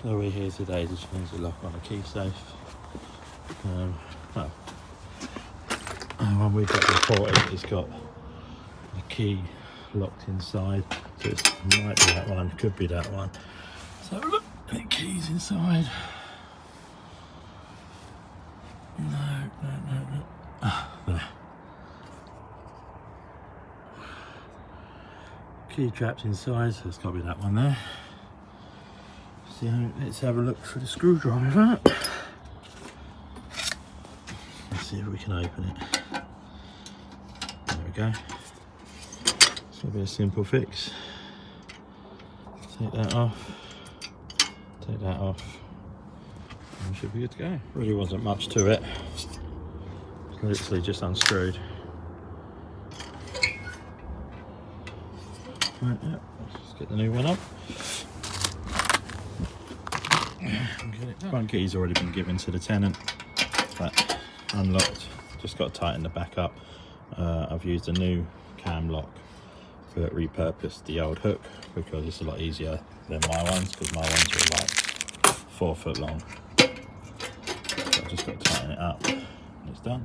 So we're here today to change the lock on a key safe. When we got reported, it's got the key locked inside, so it might be that one, could be that one. So look, the key's inside. No. There. Key trapped inside, so it's got to be that one there. So let's have a look for the screwdriver. Let's see if we can open it. There we go. It's going to be a simple fix. Take that off. Take that off. And we should be good to go. Really wasn't much to it. It's literally just unscrewed. Right, yeah, let's get the new one up. Front key's already been given to the tenant, but unlocked. Just got to tighten the back up. I've used a new cam lock, but repurposed the old hook because it's a lot easier than my ones, because my ones are like 4 foot long. So I've just got to tighten it up and it's done.